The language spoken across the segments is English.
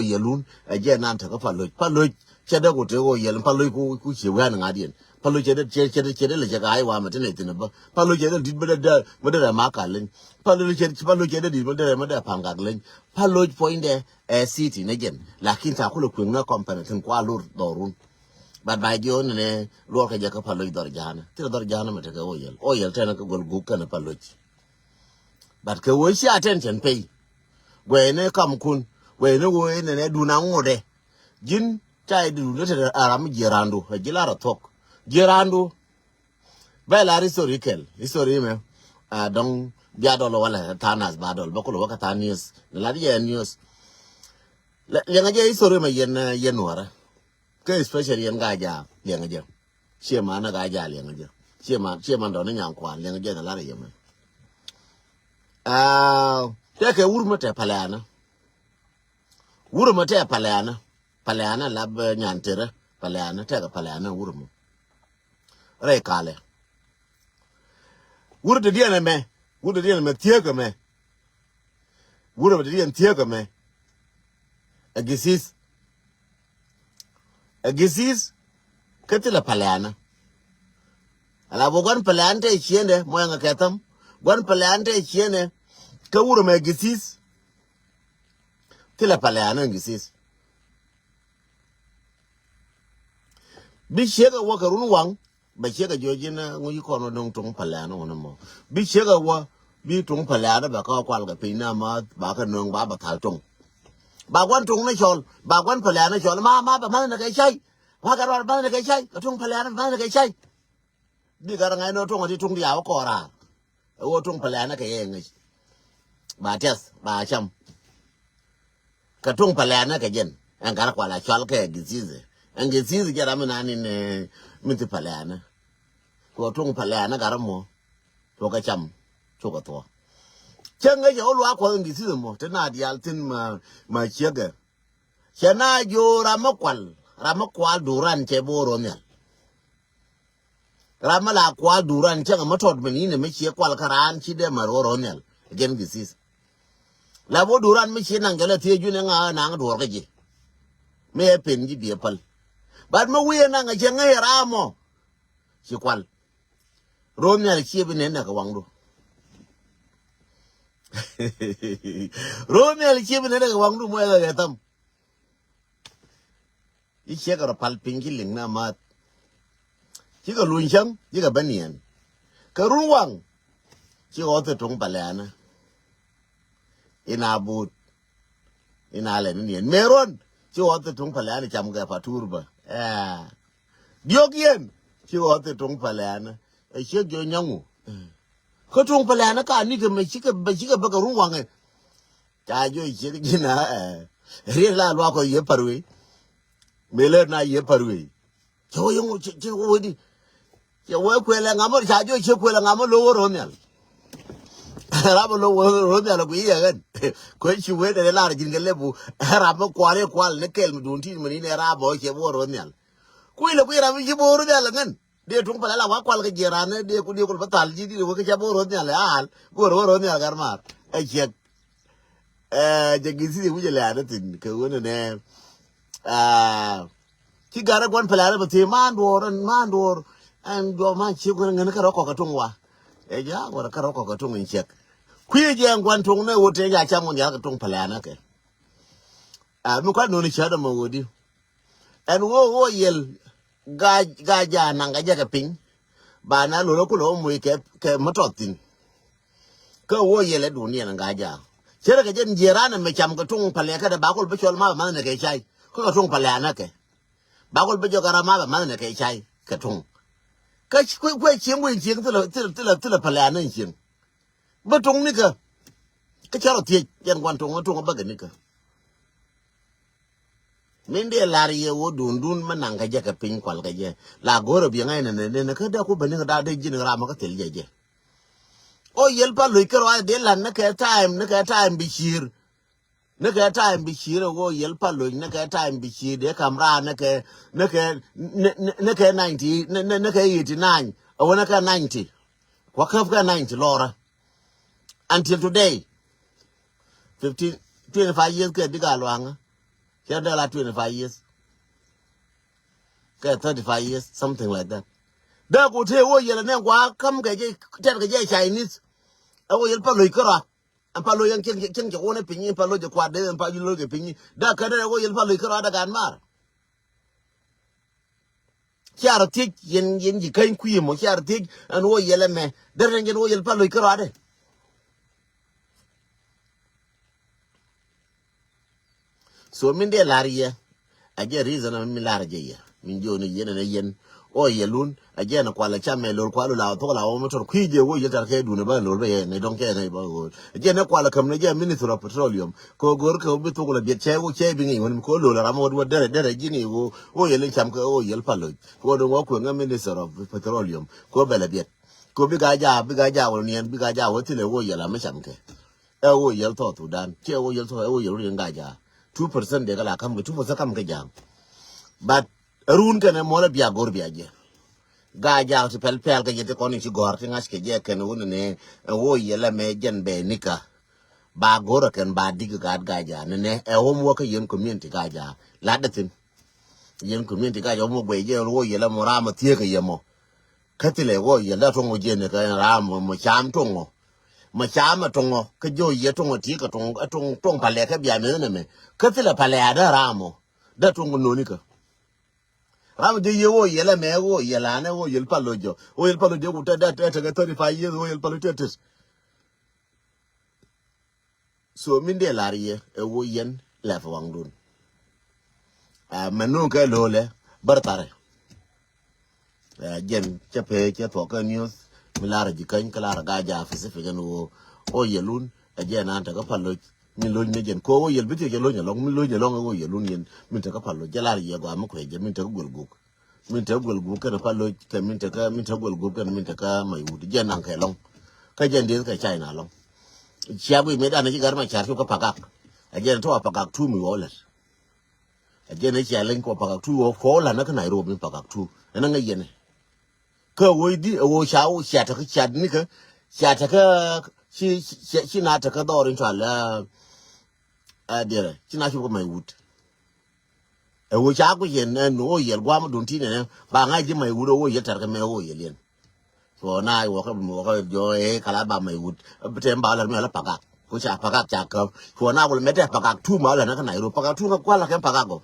yelun again anta ka palo cheda go te go yelun palo ku chiwa na ngadien palo cheda le jaga ai wa matene tinaba palo cheda dit bada makalen palo cheda dit bada pangaglen palo point city negen lakin ta kulo kwengna company tin kwa lur dorun bad by jon ne lor ka jaka palo dor jana mata ka oyel tana ka gol gukka na palo bad ka wo shi attention pay gwene kam kun gwene wo ne du na ngode jin chai du le aram jirando jilara tok jirando bela historical history me don biadol wala tanas badol bakolo wakata news la dia news lenga je history me yen wara ke especially yen gaja lenga je chema na gaja lenga je chema don nyang kwan lenga je na la yema take urmate palana lab nyantere palana take palana urmu re kale urde diana me tiega me urde diana tiega me agisis katila palana ala bogan palante chiende moyanga ketam gon palante chiene ka urme agisis tila palana agisis bi shega wa karun wang ba shega jojina ngi kono dong tung palana wono mo bi shega wa bi tung palana ba ka kwal ga pina ma ba ka nong ba thal tung ba gwan tung na chol ba gwan palana chol ma ba ma na kai chai wa ka ba na kai chai ka tung palana ba na kai chai bi gar ngai no tung ati tung dia ko ra wo tung palana ka ye ngi ba tes ba cham ka tung palana ka jen an gar kwala chol ka gizize angesizi jara mana ni ne minti palana ko tung palana garamo to ka cham to ka to chenga yo lwa ko ngisizi mo tena dial tin ma chega chena yo ramakwal duran che boro ne ramala kwal duran chenga matod menine me che kwal karan chi de maroro ne gen ngisizi la bo duran me che nangala tie june nga nang do ka ji me pen ji bi pal bad ma wiye na nga jenga ramo si kwal romnya chi bi ne na ka wangdo romnya chi bi ne na ka wangdo mo ya tam i che ka pal pingi ling na ma chi ka lun chang chi ka banian ka ruwang chi o te tung palana ina but ina le ni meron chi o te tung palana cham ga paturba diogien chi o te tung palana e che jo nyangu ko tung palana ka ni ke me chi ka ba ka ruwang e ta jo chi ki na re la lwa ko ye parwe mele na ye parwe cho yung chi wo di che wo kwela ngamo cha jo che kwela ngamo lo ro nyal rabo lo ro nyal ku ye gan ko chi we de la jin gele bu rabo kwal ne kel mudun ti mani ne rabo che wo ro nyal ku ile ku rabo chi bo ro nyal ngan de tung pala la wa kwal ke jirane de ku batal ji di ko ke bo ro nyal al go ro nyal garmar e che je gizi ku je la tin ke wona ne ki gara gwan pala ba te mandor and do man chi ko ngana ka ro ko ka tungwa e ja wala ka ro ko ka tung in chek ku je gwan tung ne wote ya cha mun ya ka tung pala na ke mu ka no ni cha da mo wodi and wo yel ga ja na ga ja ka pin ba na lo ko lo mu ke matotin ka wo yel du ni na ga ja chere ka jen jirana me cham ka tung pala ka da ba ko be chol ma ne ke chai ko ka tung pala na ke ba ko be jo garama ba ma ne ke chai ka tung ka ku chim wen chim tla pala na chim ba tung ni ka charo tie jen gwan tung ba ga ni ka mende lari ye wo dundun mananga je ka pin kwal ga je la goro bi ngai ne ka da ku bani da de jin ra ma ka tel je o yel pa lu ka wa de lan na ka time bi shir na ka time bi shir wo yel pa lu na ka time bi shir de kamra na ka 90 na ka 89 o na ka 90 kwa ka 90 lora until today 25 years ka diga lwanga Yeah, there are 25 years. Okay, 35 years, something like that. Da go te wo yele ne kwa kam ga je ter ga je Chinese. Awo yel pa lo ikara. An pa lo yang ken ke wona pinyi pa lo je kwa de pa lo ke pinyi. Da ka de wo yel pa lo ikara da gan mar. Chiaro tik yen ji kan kuyi mo chiaro tik an wo yele me. Der ngen wo yel pa lo ikara de. So min de lariye. Aje reason mi larje ye. Min joni yen na yen. O yelun aje na kwala chame lor kwalo la to la o motor kwije wo yetar ke dune ba lor be ne don ke ne ba go aje na kwala kam ne je minister of petroleum ko gor ko bi to la bi che wo che bi ngi won ko lo la mo dere gini wo o yelen cham ko o yel palo ko do ko nga minister of petroleum ko bela biet ko bi ga ja wo nien bi ga ja wo tile wo yela me cham ke e wo yel to dan che wo yel to e wo yel rin ga ja 2% de ga la kam 2% kam ke jam but run kene mola biya gor biya je ga ja to pel ga yete koni ci gor ti ngaske je ken won ne wo yela me jen be nika ba gor ken ba dig ga ja ne e wo mo ka yen community ga ja la datin yen community ga ja mo gwe je wo yela mo rama tie ka yemo katile wo yela to mo je ne ka rama mo cham to ngo mo cham to ngo ka jo ye to ngo ti ka tong pale ka biya me ne me katile pale ada ramo da to ngo no nika ram de ye wo yela me wo yela ne wo yel palojo wo yel palojo ku ta 35 years wo yel palojo so min de lariye e wo yen la fa wangdun manu ka lole bartare jen chape che to ka news milara jikan kala ga ja fi se fe no o yelun jen anta ka palojo min lo ne jen ko wo yel biti ke lo nya long min lo nya long wo yelun yen min ta ka palo jalari ye go am ko je min ta golguk min ta golguk ka palo ka min ta golguk ka min ta ka mai wudi jen an kai long ka jen de ka China long chiabu me da ne gar ma char ko pakak a jen to pakak tu mi wole a jen ne chalen ko pakak tu wo ko la na ka Nairobi pakak tu na nga yene ka wo di wo shao sha ta ka chat ni ka sha ta ka shi na ta ka dorin chala adere china chu ko mai wut e wo cha ko yen no yel gwa mo dun ti ne ba nga ji mai wuro wo yetar ka me wo yelen so na wo ka mo ka jo e kala ba mai wut tem ba la me la paka ko cha paka cha ka so na wo me te paka tu ma la na ka Nairobi paka tu ka kwa la ka paka go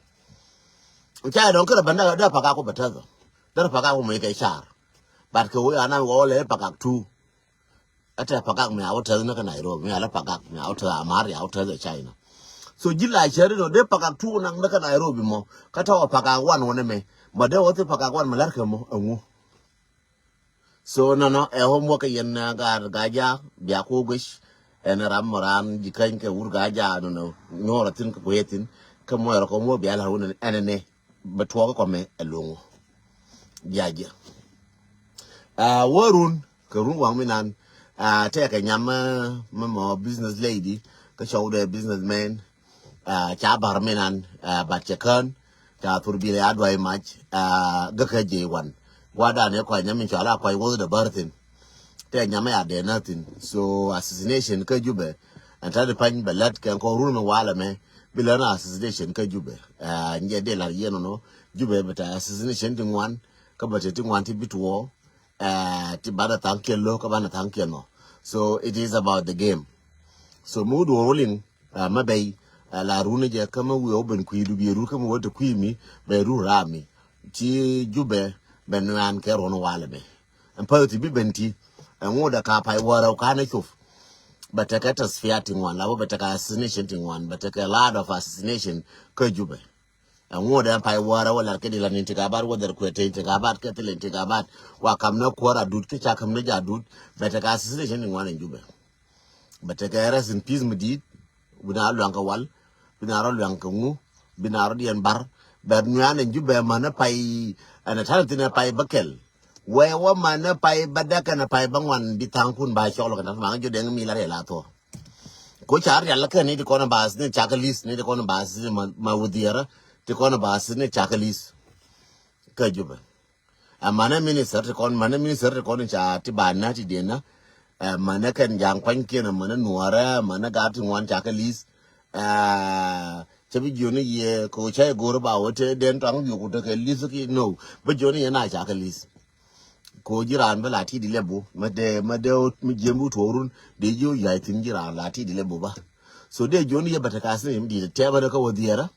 cha don ka banda da paka ko batazo da paka ko mai kai char ba ko wo ana wo le paka tu ata paka me awta na ka Nairobi me la paka me awta amari awta da China so jila shari no de paka tu nang na ka Nairobi mo kata wa paka wan wona me ma de wote paka wan malarka mo anwu so no e ho mo ka yen ga ja bia ko gish en ram moran jikan ke ur ga ja no nyora tin ko yetin ka mo ko mo bia la wona enene betwo ko me elongo jaja warun ka run wa minan te ka nyam mo business lady ka show the businessman cha bar menan batchekan cha turbile adwai mach ga ka je wan wada ne kwa nyamin chala kwa wo the birthing te nyama ya de nothing so assassination ka jube anta de pan balat kan ko runu wala me bilana assassination ka jube nje de la yeno no jube beta assassination din wan ka bata tin wan ti bitwo ti bada tankelo ka bana tankelo so it is about the game so mood rolling mabay la runa je kama we oben kuidu bi ru kama wota kuimi be ru rami ti jube benan ke rono wala be en pati bi benti en woda ka pai wara ka na chuf bata ka tasfiating one la bata ka assassination ting one bata ka lot of assassination ka jube en woda pai wara wala ke dilan inti ka bar woda ko te inti ka bar ke te inti ka bar wa kam na kwara dud ke cha kam na ja dud bata ka assassination ting one en jube bata ka rest in peace medit bina lu an ka wal binaro yang kungu binaro dian bar bernuan jube mana pai ana tarantina pai bakel wewa mana pai badaka na pai bangwan bitangkun ba cholo kana ma jo deng mi la rela to ko char yalla ka ni de kona bas ne chakalis ni de kona bas ma wudiara de kona bas ne chakalis ka jube amana minister de kona cha ti bana ti dena mana kan jang kwanke na mana nuara mana gatin wan chakalis chabi joni ye ko chai gor ba wote den tang yu ko ke lis ki no ba joni na cha ka lis ko jiran ba lati di lebu made mi jembu torun de jo ya tin jiran lati di lebu ba so de joni ye bata kasne mi di te ba da ka wodiera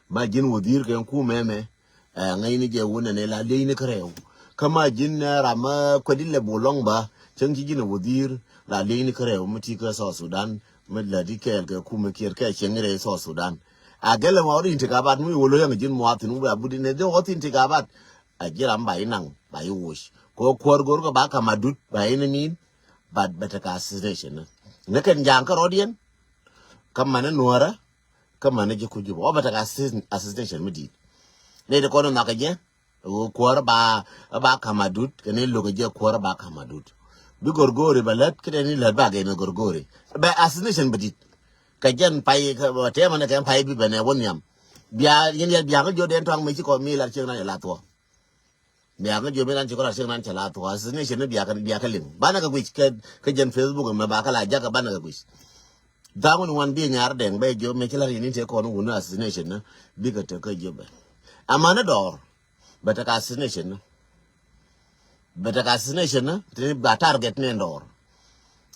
ma jin wodir ke ku meme ngai ni je wona ne la de ni kreo kama jin na rama ko di lebu long ba chen ji jin wodir la de ni kreo muti ka so Sudan medla di ke ku me kier ke chengre so Sudan agele ma ori intikabat mu wolo yang jin mo atinu ba budi ne de oti intikabat ajiram ba inang ba yush ko kwor gor ko ba kamadut ba inin bad beta ka assassination ne kan jang ka rodien kam mana nuara kam mana je ku jubo beta ka assassination midi ne de kono nakaje o kwor ba kamadut kene logo je kwor ba kamadut bi gorgore balat kede ni la ba ga ne gorgore ba assassination bidi ka jen pai ka te mana kan pai bi bane wonyam biya yen ya biya ko joden tang me ci ko mi la chena la to biya ko jobe lan ci ko la chena la to assassination biya ka lim bana ka gwich ka jen Facebook ma ba ka la jaga bana ka gwich damun wan bi nyar den be jo me ci la ni te ko no wona assassination na bi ka te ka jobe amana dor bata ka assassination na te ba target ne dor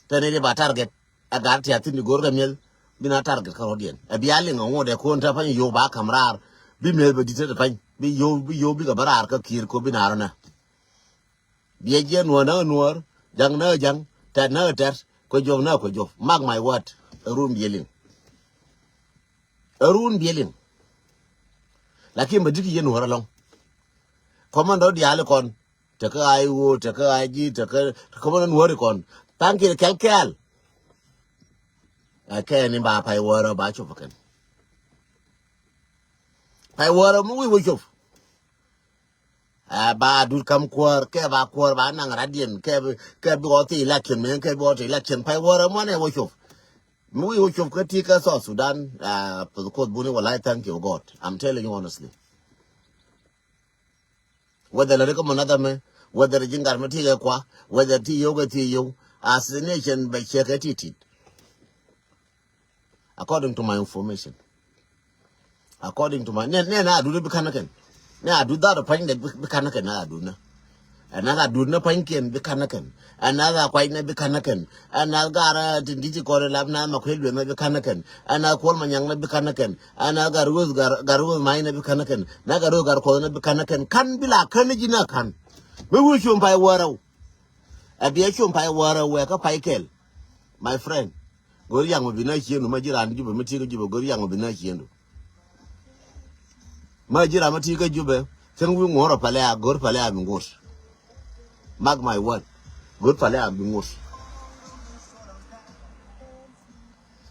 te ne ba target agar ti atini gor ga mel bina target ka rodien abiali ngode ko nta pan yo ba kamrar bi mel be dite pan bi yo bi ga barar ka kir ko binaro na bi je no na nuor jang na jang ta na ter ko jom na ko jof mag my word arun bielin lakin ba diki yen wora long komando diale kon te ka ai wo te ka ai ji te ka komando nuor kon tanki kelkel ni ba pai wora ba chu fakan pai wora mu wi chu ba dur kam kwar ke ba nang radien ke bi oti election men ke bi oti election pai wora mo ne wo chu mu wi chu ka ti ka so Sudan ko buni wallahi thank you God I'm telling you honestly whether la ko monada me whether jingar me ti kwa whether ti yo assassination by chekatiti according to my information according to my ne na adu be kanaken ne adu da pain de be kanaken na adu na another adu na pain ken be kanaken another kwai na be kanaken another gara tindiji ko lab na makwelwe na be kanaken another kol manyang na be kanaken another garuz mai na be kanaken na gar ko na be kanaken kan bila kaniji na kan we wu chum pai warau abia chum pai warau we ka pai kel my friend gori yang mo bina chienu majira ndi jube miti ko jube gori yang mo bina chienu majira mati ko jube sen wi ngoro pale a gor pale a ngor mag my word gor pale a ngor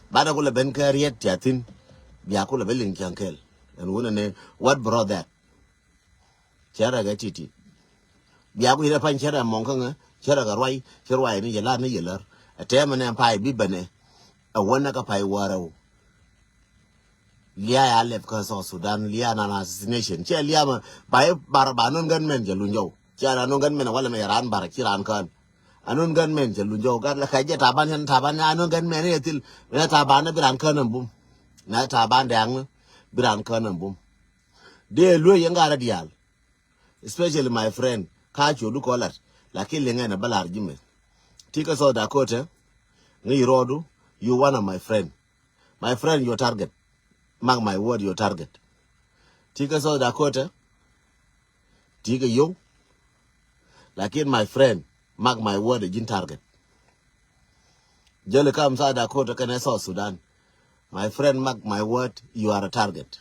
bada ko le ben kariet yatin biya ko le belin kankel and wona ne what brought that chara ga titi biya ko ira pan chara monkan chara ga rwai ni yela ni yelar atema ne pai bibane a wana ka pai warau liya ya lef ka so Sudan liya na assassination che liya ma bai barbanon ganmen je lunjo che anon ganmen wala me ran bar kiran kan anon ganmen je lunjo gar la kaje taban anon ganmen ne til na taban na biran kan bum na taban dang biran kan bum de lo yanga radial especially my friend ka chodu kolat lakini lenga na balar jime tika so Dakota ngi rodu you one of my friend your target mark my word your target tika so Dakota tika yo lakini my friend mark my word jin target jele kam sa Dakota kana so Sudan my friend mark my word you are a target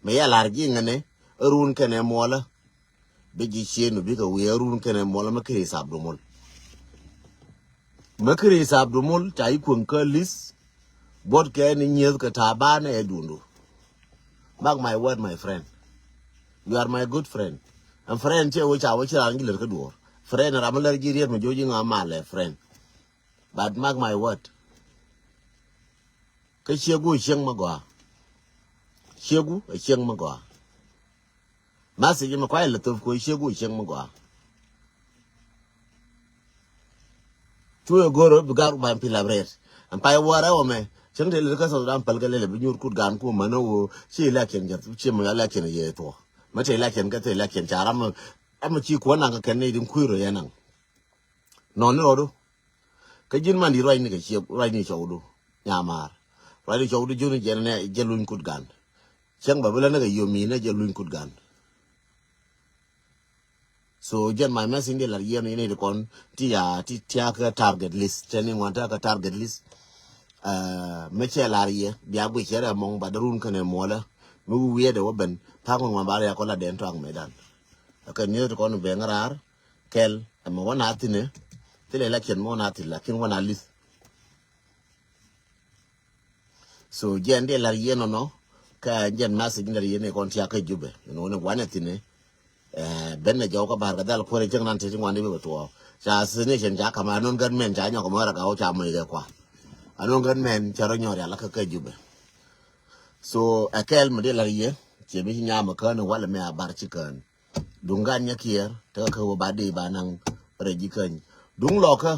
me ya largi ngane run kene mola biji chenu biga we run kene mola makri sabdumul tai kun kalis bot ke ni nyez ka tabane edundu mark my word my friend you are my good friend and friend che wo cha angile ka dur friend ramalar jiriye me joji ngamale friend but mark my word ka chegu cheng magwa masi yima kwa ile to ko chegu cheng magwa tuyo goro bigaru ban pilabrer ampai wara o me chẳng thể là cái sau đó phải cái này là bao nhiêu cút gan của mà nó chỉ là kiện chỉ mà là kiện gì thôi mà chỉ là kiện cái thì là kiện trả lắm mà chỉ quan năng cái này đừng khui rồi anh năng non nữa đâu cái gì mà đi rồi này cái gì rồi này cháu đâu nhà mà rồi đi cháu đâu cho nên cái này cái luôn cút gan chẳng bảo là cái yomi này cái luôn cút gan so jen my messing de la yen ni de kon tia ka target list tani wanta ka target list meche la rie bia bu chere mong badarun kane mola mu wiye de woben pa ko ngamba ya ko la den to ang medan ka ni to kon be ngarar kel ma wana tine tele la ken mo na tilla kin wana list so jen de la yen no ka jen message de yen kon tia ka jube no ne wana tine benna jaw ka bar ga dal ko re jeng nan te ngwande be to cha sene chen ja kama non gan men ja nya ko mara ga o cha mai ga kwa anon gan men cha ro nyori ala ka jube so akel mo de la ye che bi nya ma kan wala me bar chi kan dungan nya kier ta ka ba de ba nan re ji kan dung lo ka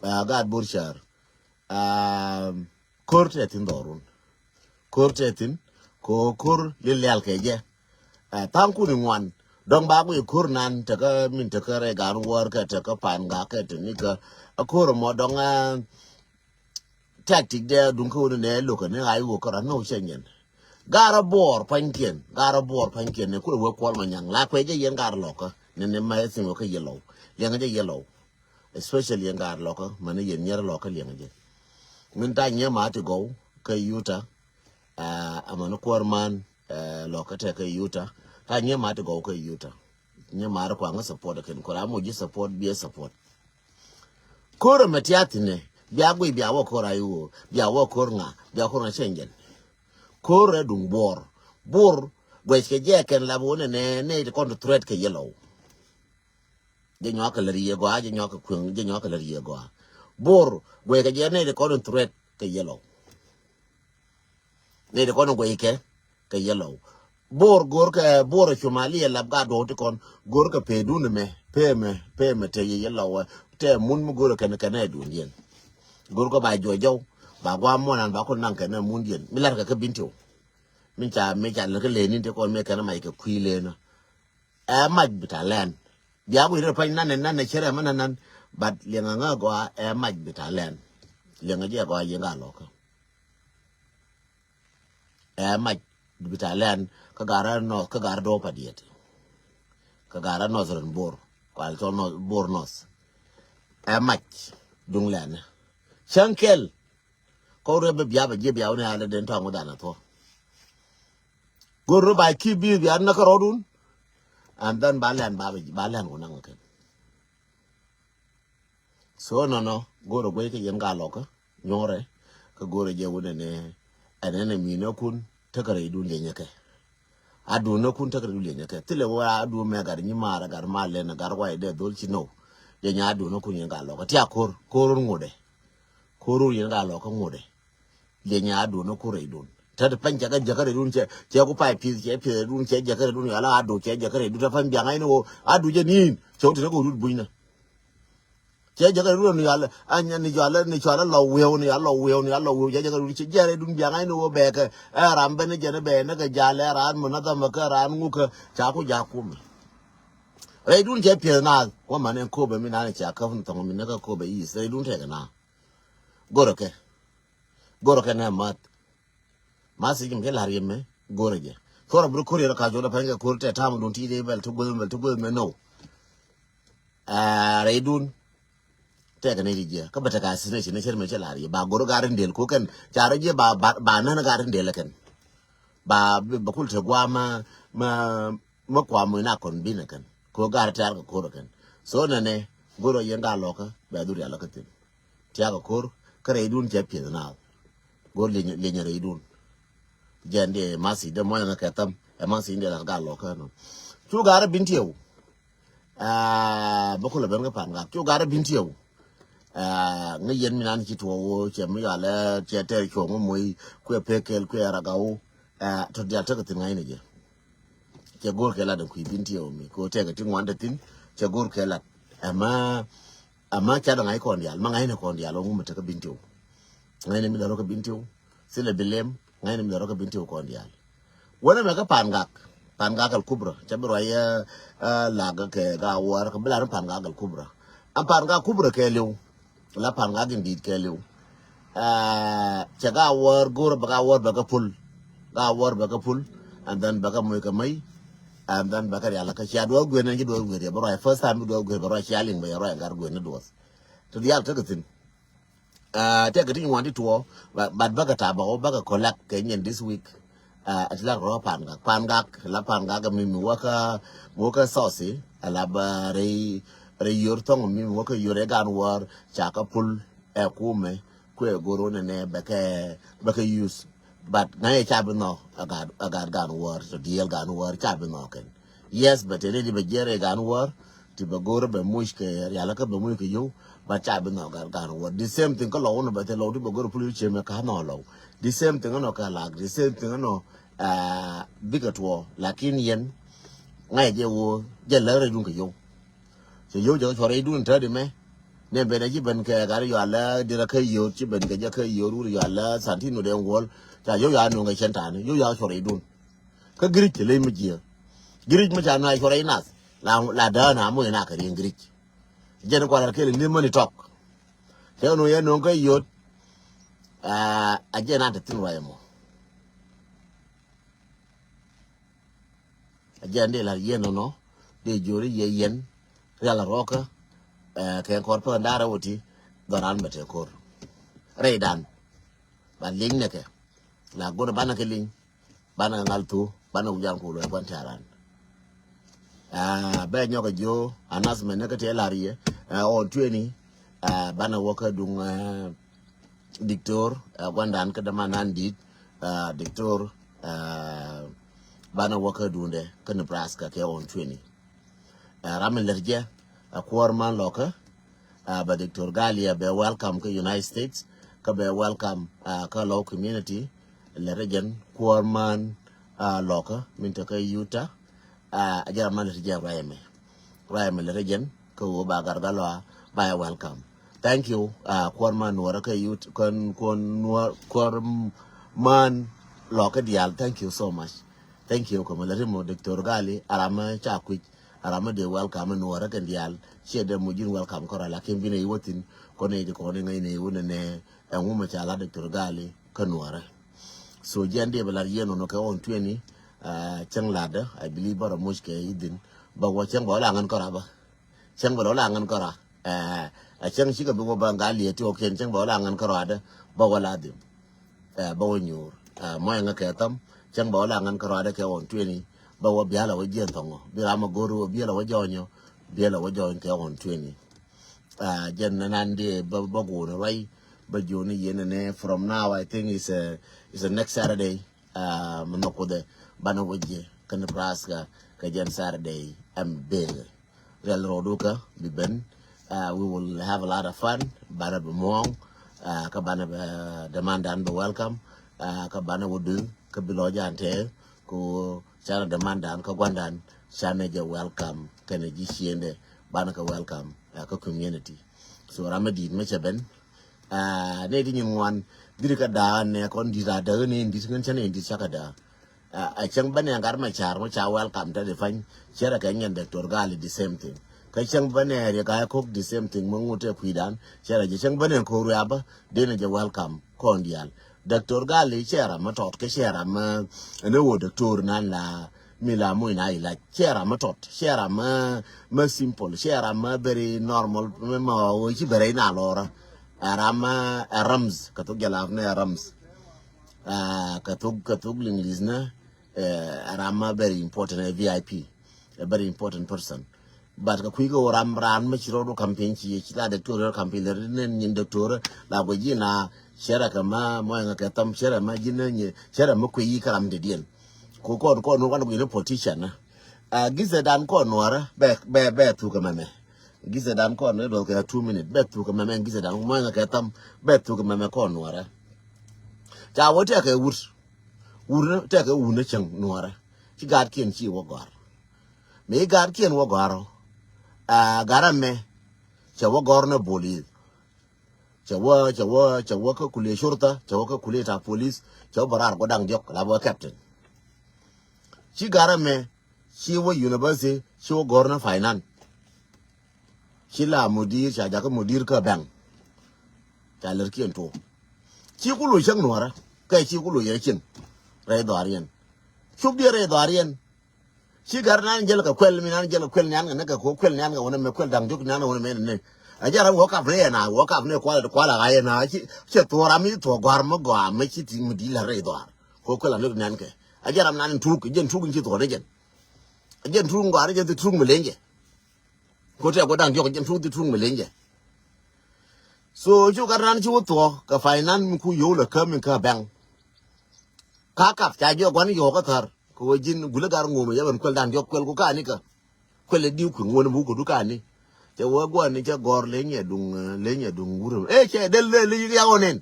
ga burshar korte tin dorun korte tin ko kur lil ke je tanku ni ngwan dong ba ku kur nan ta ka min ta ka re gar war ka ta ka pan ga ka ta ni ka akur mo dong tactic de dun ko ne lo ka ne ai wo ka no shenyen gara bor panken ne ku wo ko ma nyang la kwe je yen gar lo ka ne ma sin wo ka yellow yang je yellow especially yang gar lo ka man yen nyer lo ka yang je min ta nya ma to go ka yuta amano korman lo ka ta ka yuta ta nya ma to go ka yuta nya ma ra kwa nga support ka ko ra mo ji support bi support ko ra matiati ne bia gwe bia wo ko ra yu bia wo ko nga bia ko na shengen ko ra dung bor gwe ke je ken la bo ne ko to threat ke yellow je nyo ka la ri go je nyo ka kun je nyo ka la ri go bor gwe ke je ne ko to threat ke yellow ne de ko no gwe ke yellow bor gor ka bor Somalia lab ga do to kon gor ka pe dun me te yellow te mun mu gor ka ne dun yen gor ko ba jojo ba gwa mo nan ba ko nan ka ne mun yen milar ka binto min cha me cha le ka le ni te kon me ka na mai ka kuile na maj bitalen bia bu re pa nan ne chere man nan bat le nga go maj bitalen le nga je go ye nga lo ka maj bitalen ka gara no ka gar do pa diet ka gara no zon bor kwal to no bor nos maj dung len chankel ko re be bia ba je bia ne ala den to ngudana to goro ba ki bi bia na ka rodun and then balan ko nang ka so no goro gwe ke yen ga lo ka nyore ka goro je wona ne anene mi no kun takare dun le nyake adu no kun takare dun le nyake tile wa adu me gar ni mara gar male na gar wa de dol chi no je nya adu no kun yen ga lo ka tia kor ngode koru yen ga lo ka ngode je nya adu no kure dun ta de pan jaga jakare dun che ko pai pi che pi dun che jakare dun ala adu che jakare dun ta pan bia ngai no adu je nin cho te ko dun buina che jakare dun ni ala anya ni jala lo we ni ala we je jakare dun che jare dun bia ngai no be ka rambe ne je ne be ne ka jale ran mo na ta ma ka ran ngu ka cha ko ja ku mi re dun che pi na ko ma ne ko be mi na ne cha ka fun tong mi ne ka ko be yi se dun te ka na goro ke na masi jim ke lari me gore je fora bru kori ra ka jola panga korte tam dun ti de bel to gol me no re dun te ga ne je ka bata ka sine sine cher me che lari ba goro garin del ko kan jare je ba na garin del kan ba kul te gwa ma kwa mo na kon bin kan ko gar ta ga ko kan so ne goro yenda loka ba dur ya loka tin ti ga kor kare dun je pi na gor le nyare dun jende masi de mo na katam masi inde la ga lo ka no tu gara bintiyo bokula ben ga pan ga tu gara bintiyo ngi yen mi nan ki to wo che mi ya le che te ko mo moy ku pekel ku ara ga wo to dia ta ka tin ngai ne je che gor ke la de ku bintiyo mi ko te ga tin wanda tin che gor ke la ama cha da ngai ko ndial ma ngai ne ko ndial ngo mata ka bintiyo ngai ne mi da roka bintiu sile bilem ngai ne mi da roka bintiu ko ndial wona me ka pangak al kubra chabro ya laga ke ga war ka bla pangak al kubra am pangak kubra ke lew la pangak indit ke lew chaga war gor baga war baga pul ga war baga pul and then baga moy ka mai and then baga ya la ka cha do gwen ngi do gwen ya bro first time do gwen bro cha ling ba ya ro gar gwen do to dial ta gatin take it in one to but baga ta ba baga collect kenyan this week at la ro pangak la pangak mi waka sauce ala ba re yor tong mi waka yore gan war chaka pul e kume kwe goro ne baka use but na chabe no agad gan war so deal gan war chabe no ken yes but ele di be jere gan war ti be goro be mushke ya la ka be mushke yo ba chabe no gan war the same thing ko lo no be te lo di be goro pulu che me ka no lo the same thing no ka lag the same thing no bigger to lakini yen ngai je wo je la re dun ko yo so yo jo chore dun ta de me ne be na ji ben ke ga yo ala de ra kai yo ji ben ke ja kai yo ru yo ala santi no de wol ta yo ya no ga chen ta ne yo ya chore dun ka gri ke le mi ji gri ma cha na chore nas la da na mo na ka rin gri je ne ko la ke le mani tok te no ye no ga yo a je na ta tin wa mo ajande la yen no de jori ye yen yala roka ke kor pa ndara woti doran mete kor reidan ba ling ne ke la gor bana ke ling bana ngaltu bana ujan ko lo ban taran be nyoga jo anas me ne ke te larie on tueni bana woka dung dictor wandan ke dama nan dit dictor bana waka dunde ka Nebraska ke on 20 ramen lerje a kwarman loka ba Dr. Galia be welcome ka United States ka be welcome ka law community le region kwarman loka minta ka Utah ajara man lerje rayme le region ko ba gargalo ba welcome thank you kwarman wara ka Utah kon kwarman loka dial thank you so much. Thank you, Kamalamo, Dr. Gali, Arama Chakwich, Arama de welcome and Wara and Dial, share them with you welcome Corala, came in a wotin, Kone the Corning in a wooden and woman chala Dr. Gali, Kanuara. So Jandi Valarian on on 20, Chang Ladder, I believe, but a mushke hidden, but what Chang Bolang and Coraba. Chang Bolang and Cora, a Chang Chica Bangali, to Ken Chang Bolang and Corada, Bawaladim, Bowenur, Moyanga Katam. Chang ba la ngan karo ada ke on 20 ba wa biala wa jen tongo bila ma goru biala wa jonyo biala wa jon ke on 20 jen nanande ba go no right ba joni yen ne from now I think is a next Saturday manoko de bana waje kan Nebraska ka jen Saturday am big real roduka bi ben we will have a lot of fun bana be mong ka bana demandan be welcome ka bana wudu ka bilo jante ko chana demandan ka gwandan chana je welcome kana ji shiende bana ka welcome ka community so ramadi me cheben ne di nywan diri ka da ne kon di da ne di ngan chane di chaka da a chang bane ngar ma char mo cha welcome ta de fan chera ka nyen Dr. Gali the same thing ka chang bane re ka ko the same thing mo ngote kuidan chera je chang bane ko ruaba de ne je welcome kondial Dr. Gali chera matot ke chera ma ne wo doctor nan la mila mo ina ila chera matot chera ma simple chera ma very normal ma o chi bere na lora arama rams kato gala ne rams kato English na arama very important a VIP a very important person but ka kuigo ran ma chiro do campaign chi la doctor campaign le ne doctor la go jina shera kama moya ka tam shera ma jina nye shera ma kuyi karam de dien ko no wan go politician na gize dan ko no ara be tu ka meme gize dan ko no do ka 2 minutes be tu ka meme gize dan moya ka tam be tu ka meme ko no ara ja wo te ka wur te ka wu ne chang no ara ti gad kien chi wo gar me gad kien wo garo garame che wo gor no boli chawa ka kule shurta chawa ka kule ta police chawa barar ko dang jok la ba captain chi gara me chi wo university chi wo governor finance chi la mudir cha ja ka mudir ka bank cha ler kien to chi ku lu chang nuara kai chi ku lu ye chin re do arien chuk dia re do arien chi gar nan jel ka kwel mi nan jel kwel nyan na ka ko kwel nyan ga wona me kwel dang jok nyan wona me ne ajara wo ka pre na wo ka ne kwa la ga na chi to rami to gwar mo gwa me chi ti mi di la re do ko kwel an nyan ke ajara nan tu ke jen tu chi to de jen tu ngwa re jen tu mi lenje ko te ko dang jok jen tu mi lenje so chu gar nan chi wo to ka finance ku yo la ka min ka bang ka kap cha jo gwan yo ka thar ko jin gula gar ngum ya ban kwel dan jok kwel ku ka ni ka kwel diu ku ngone bu ku du ka ni che wo gwan ni che gor le nye dung guru che del le ya onen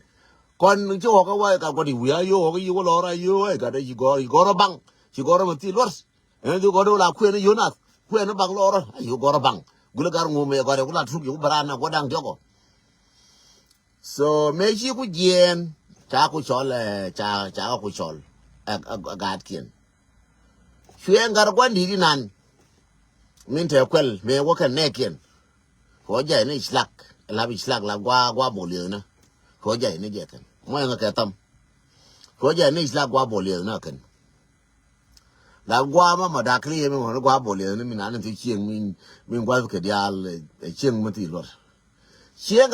kon che ho ka wa ka ko di wi yo ko yi wo lo ra yo ka de gor bang ji gor ma ti lors du gor la ku ni yo na ku ni bang lo ro yo gor bang gula gar ngum ya gor ku la tu yu barana ko dang joko so me chi ku jen cha ku chol cha ku chol gad kien chuen gar gwan di nan min te kwel me wo kan ne kien ko ja ne islak la gwa bolio na ko ja ne je kan mo nga ka tam ko ja ne islak gwa bolio na kan la gwa ma da kli me mo gwa bolio ne min an ti chieng min gwa ke dial chieng ma ti lor chieng